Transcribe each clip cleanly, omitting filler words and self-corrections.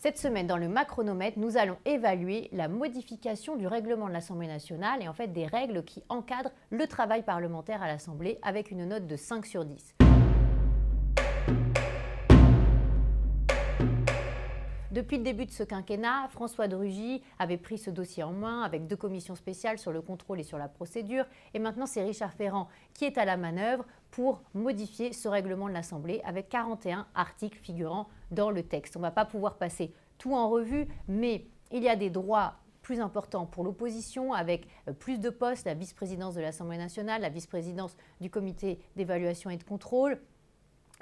Cette semaine, dans le Macronomètre, nous allons évaluer la modification du règlement de l'Assemblée nationale et en fait des règles qui encadrent le travail parlementaire à l'Assemblée avec une note de 5 sur 10. Depuis le début de ce quinquennat, François de Rugy avait pris ce dossier en main avec 2 commissions spéciales sur le contrôle et sur la procédure. Et maintenant, c'est Richard Ferrand qui est à la manœuvre pour modifier ce règlement de l'Assemblée avec 41 articles figurant dans le texte. On ne va pas pouvoir passer tout en revue, mais il y a des droits plus importants pour l'opposition avec plus de postes, la vice-présidence de l'Assemblée nationale, la vice-présidence du comité d'évaluation et de contrôle,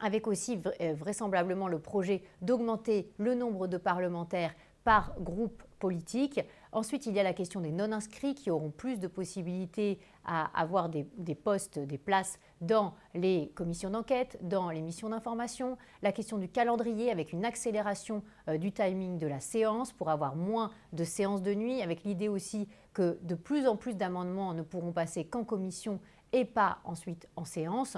avec aussi vraisemblablement le projet d'augmenter le nombre de parlementaires par groupe politique. Ensuite, il y a la question des non-inscrits qui auront plus de possibilités à avoir des postes, des places dans les commissions d'enquête, dans les missions d'information. La question du calendrier avec une accélération du timing de la séance pour avoir moins de séances de nuit, avec l'idée aussi que de plus en plus d'amendements ne pourront passer qu'en commission et pas ensuite en séance.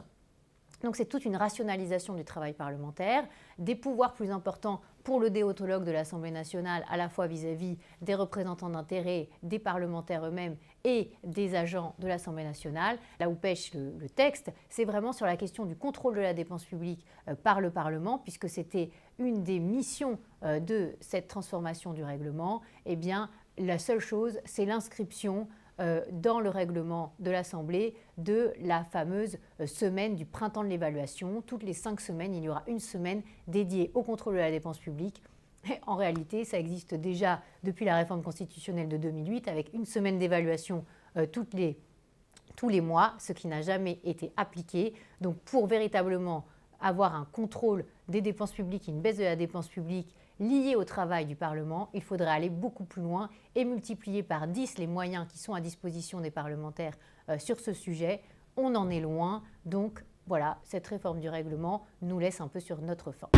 Donc c'est toute une rationalisation du travail parlementaire, des pouvoirs plus importants pour le déontologue de l'Assemblée nationale, à la fois vis-à-vis des représentants d'intérêt, des parlementaires eux-mêmes et des agents de l'Assemblée nationale. Là où pêche le texte, c'est vraiment sur la question du contrôle de la dépense publique par le Parlement, puisque c'était une des missions de cette transformation du règlement. Eh bien, la seule chose, c'est l'inscription dans le règlement de l'Assemblée de la fameuse semaine du printemps de l'évaluation. Toutes les 5 semaines, il y aura une semaine dédiée au contrôle de la dépense publique. Et en réalité, ça existe déjà depuis la réforme constitutionnelle de 2008 avec une semaine d'évaluation tous les mois, ce qui n'a jamais été appliqué. Donc pour véritablement avoir un contrôle des dépenses publiques, une baisse de la dépense publique liée au travail du Parlement, il faudrait aller beaucoup plus loin et multiplier par 10 les moyens qui sont à disposition des parlementaires sur ce sujet. On en est loin, donc voilà, cette réforme du règlement nous laisse un peu sur notre faim.